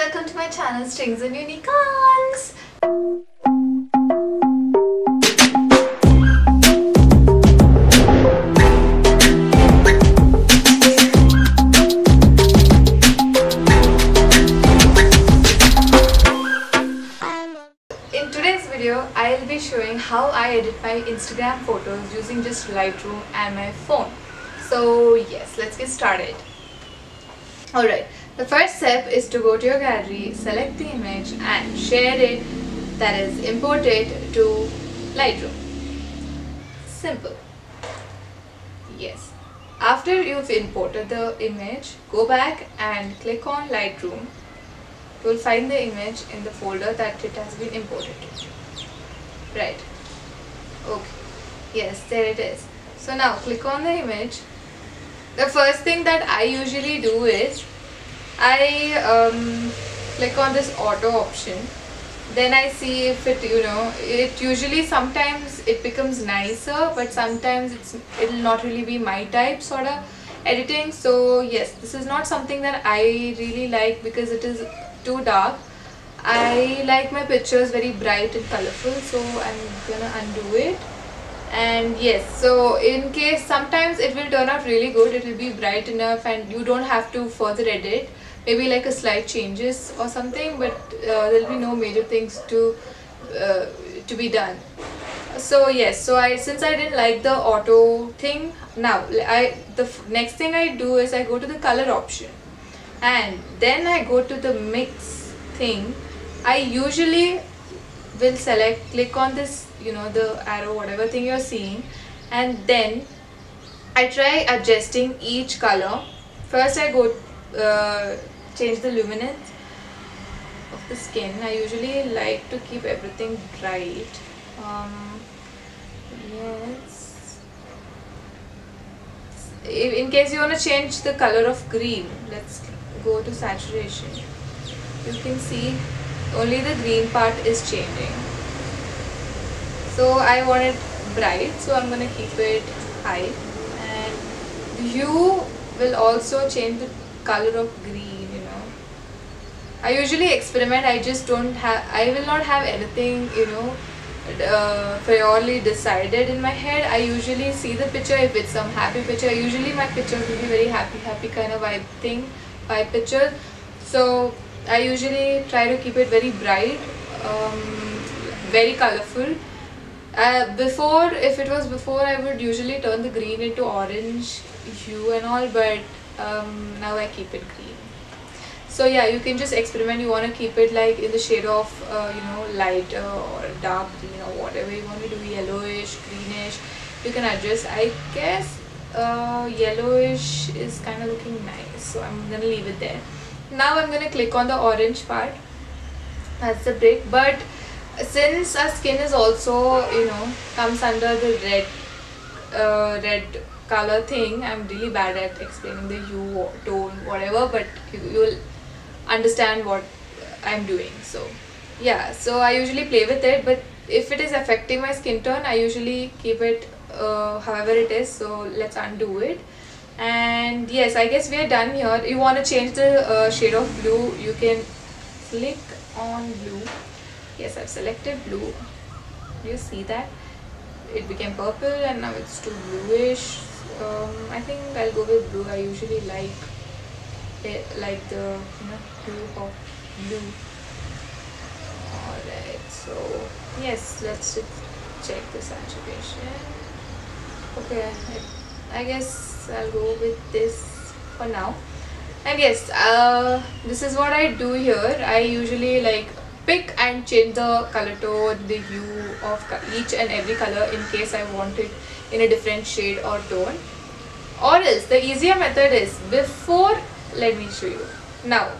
welcome to my channel Strings and Unicorns. In today's video, I'll be showing how I edit my Instagram photos using just Lightroom and my phone. So yes, let's get started. Alright, the first step is to go to your gallery, select the image and share it, that is import it to Lightroom. Simple. Yes. After you've imported the image, go back and click on Lightroom. You will find the image in the folder that it has been imported to. Right. Okay. Yes, there it is. So now click on the image. The first thing that I usually do is I click on this auto option. Then I see if it usually sometimes it becomes nicer, but sometimes it'll not really be my type sort of editing. So yes, this is not something that I really like because it is too dark. I like my pictures very bright and colorful, so I'm gonna undo it. And yes, so in case sometimes it will turn out really good, it will be bright enough and you don't have to further edit, maybe like a slight changes or something, but there'll be no major things to be done. So yes, so since I didn't like the auto thing, now the next thing I do is I go to the color option and then I go to the mix thing. I usually will click on this, the arrow, whatever thing you're seeing, and then I try adjusting each color. First I go change the luminance of the skin. I usually like to keep everything bright. Yes. In case you want to change the color of green, let's go to saturation. You can see only the green part is changing. So I want it bright, so I'm gonna keep it high. And hue will also change the color of green. I usually experiment. I will not have anything priorly decided in my head. I usually see the picture. If it's some happy picture, usually my pictures will be very happy kind of vibe picture. So I usually try to keep it very bright, very colorful. If it was before, I would usually turn the green into orange hue and all, but now I keep it green. So yeah, you can just experiment. You want to keep it like in the shade of light or dark green or whatever you want to do, yellowish, greenish. You can adjust. I guess yellowish is kind of looking nice, so I'm gonna leave it there. Now I'm gonna click on the orange part. That's the brick. But since our skin is also comes under the red color thing, I'm really bad at explaining the hue, tone, whatever, but you'll understand what I'm doing. So yeah, so I usually play with it, but if it is affecting my skin tone, I usually keep it however it is. So let's undo it. And yes, I guess we are done here. You want to change the shade of blue, you can click on blue. Yes, I've selected blue. Do you see that? It became purple and now it's too bluish. I think I'll go with blue. I usually like the hue of blue. Alright, so yes, let's just check the saturation. Okay, I guess I'll go with this for now. And yes, this is what I do here. I usually pick and change the color tone, the hue of each and every color in case I want it in a different shade or tone. Or else the easier method is let me show you. Now,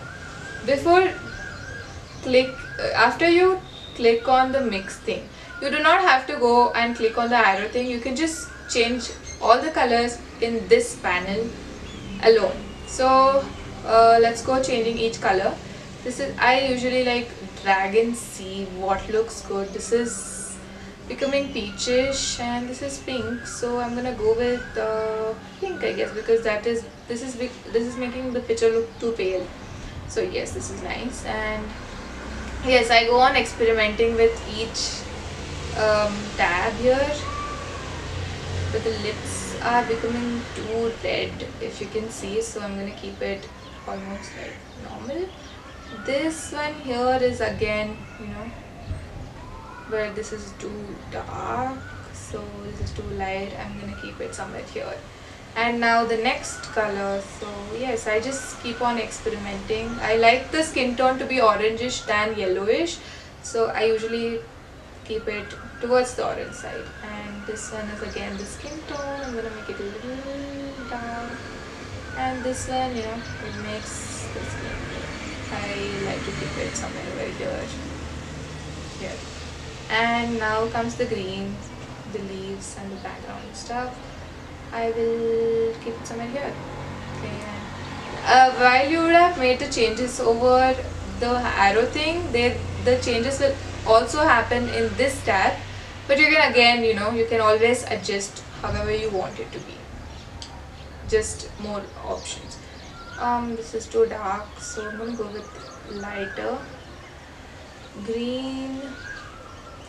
after you click on the mix thing, you do not have to go and click on the arrow thing. You can just change all the colors in this panel alone. So let's go changing each color. I usually drag and see what looks good. This is becoming peachish and this is pink, so I'm gonna go with pink, I guess, because this is making the picture look too pale. So yes, this is nice. And yes, I go on experimenting with each tab here, but the lips are becoming too red, if you can see, so I'm gonna keep it almost like normal. This one here is again, where this is too dark, so this is too light. I'm gonna keep it somewhere here. And now the next color. So yes, I just keep on experimenting. I like the skin tone to be orangish than yellowish, so I usually keep it towards the orange side. And this one is again the skin tone. I'm gonna make it a little dark. And this one, it makes the skin. I like to keep it somewhere over here. And now comes the green, the leaves and the background stuff. I will keep it somewhere here. Okay. While you would have made the changes over the arrow thing, the changes will also happen in this tab, but you can again, you can always adjust however you want it to be. Just more options. This is too dark, so I'm gonna go with lighter green.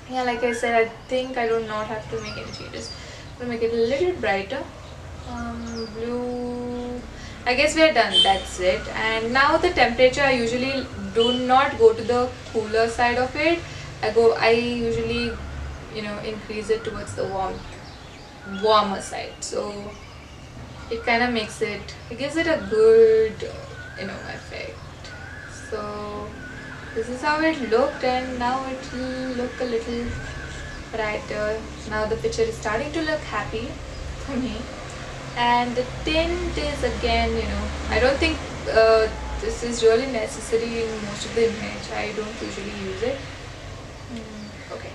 Yeah, like I said, I think I do not have to make any changes. I'm gonna make it a little brighter. Blue. I guess we are done. That's it. And now the temperature, I usually do not go to the cooler side of it. I usually, increase it towards the warmer side. So it kind of makes it gives it a good, effect. So this is how it looked, and now it will look a little brighter. Now the picture is starting to look happy for me. And the tint is again, I don't think this is really necessary in most of the image. I don't usually use it. Okay.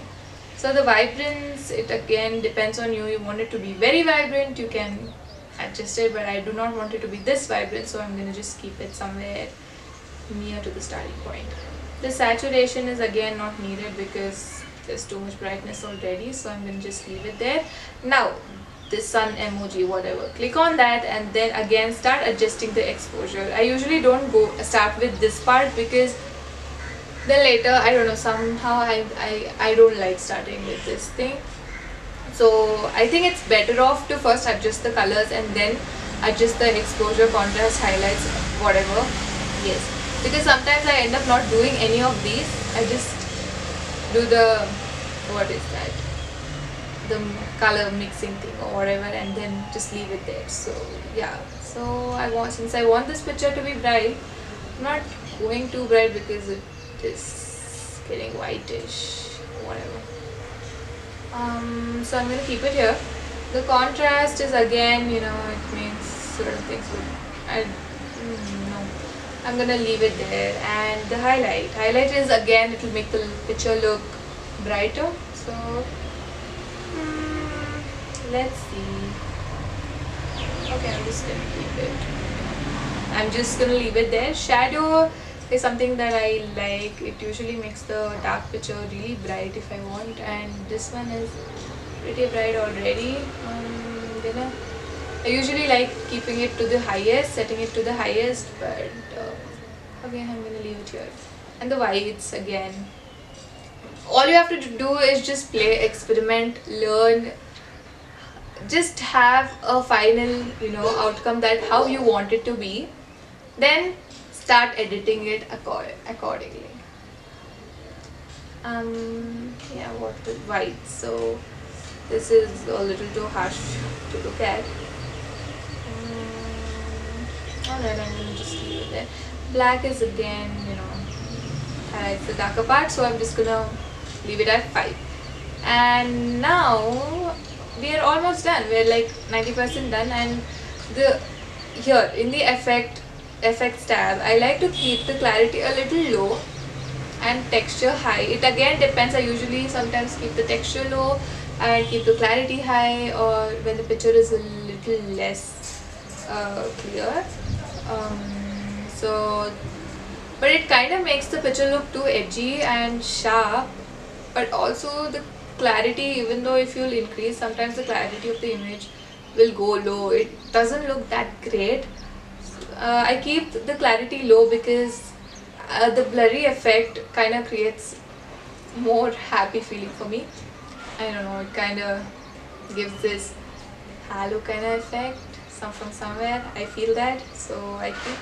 So the vibrance, it again depends on you. You want it to be very vibrant, you can adjust it, but I do not want it to be this vibrant, so I'm going to just keep it somewhere near to the starting point. The saturation is again not needed because there's too much brightness already, so I'm going to just leave it there. Now this sun emoji, whatever, click on that and then again start adjusting the exposure. I usually don't start with this part because then later, I don't know, somehow I don't like starting with this thing. So I think it's better off to first adjust the colors and then adjust the exposure, contrast, highlights, whatever. Yes, because sometimes I end up not doing any of these. I just do the, what is that, the color mixing thing or whatever, and then just leave it there. So yeah, so since I want this picture to be bright, I'm not going too bright because it is getting whitish, whatever. So I'm going to keep it here. The contrast is again, it makes certain things look, no, I'm going to leave it there. And the highlight is again, it will make the picture look brighter. So let's see. Okay, I'm just going to keep it. I'm just going to leave it there. Shadow is something that I like. It usually makes the dark picture really bright if I want, and this one is pretty bright already. I usually like keeping it to the highest, setting it to the highest, but again I'm gonna leave it here. And the whites, again, all you have to do is just play, experiment, learn, just have a final outcome that how you want it to be, then start editing it accordingly. Yeah, what with white, so this is a little too harsh to look at. Alright, I'm going to just leave it there. Black is again, highlights the darker part, so I'm just going to leave it at 5. And now we are almost done. We're like 90% done, and here in the effects tab, I like to keep the clarity a little low and texture high. It again depends. I usually sometimes keep the texture low and keep the clarity high, or when the picture is a little less clear. But it kind of makes the picture look too edgy and sharp, but also the clarity, even though if you'll increase, sometimes the clarity of the image will go low. It doesn't look that great. I keep the clarity low because the blurry effect kind of creates more happy feeling for me. I don't know, it kind of gives this halo kind of effect from somewhere. I feel that, so I keep,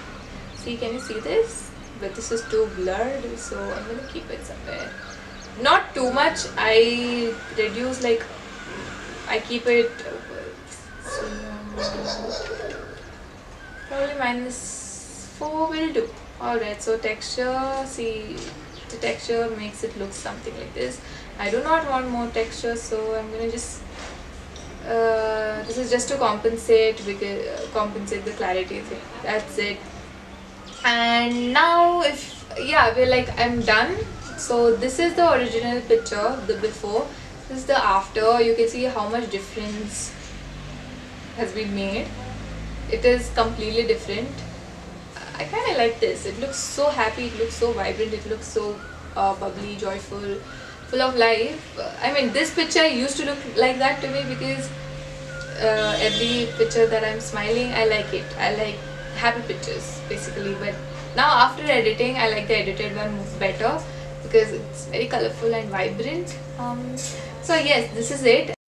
see, can you see this? But this is too blurred, so I'm gonna keep it somewhere. Not too much. I reduce, like, I keep it probably -4 will do. Alright, so texture, see, the texture makes it look something like this. I do not want more texture, so I'm gonna just this is just to compensate, because compensate the clarity thing. That's it. And now, if yeah, we're like, I'm done. So this is the original picture, the before. This is the after. You can see how much difference has been made. It is completely different. I kind of like this. It looks so happy, it looks so vibrant, it looks so bubbly, joyful, full of life. I mean, this picture used to look like that to me because every picture that I'm smiling, I like it. I like happy pictures basically. But now after editing, I like the edited one better because it's very colorful and vibrant. So yes, this is it.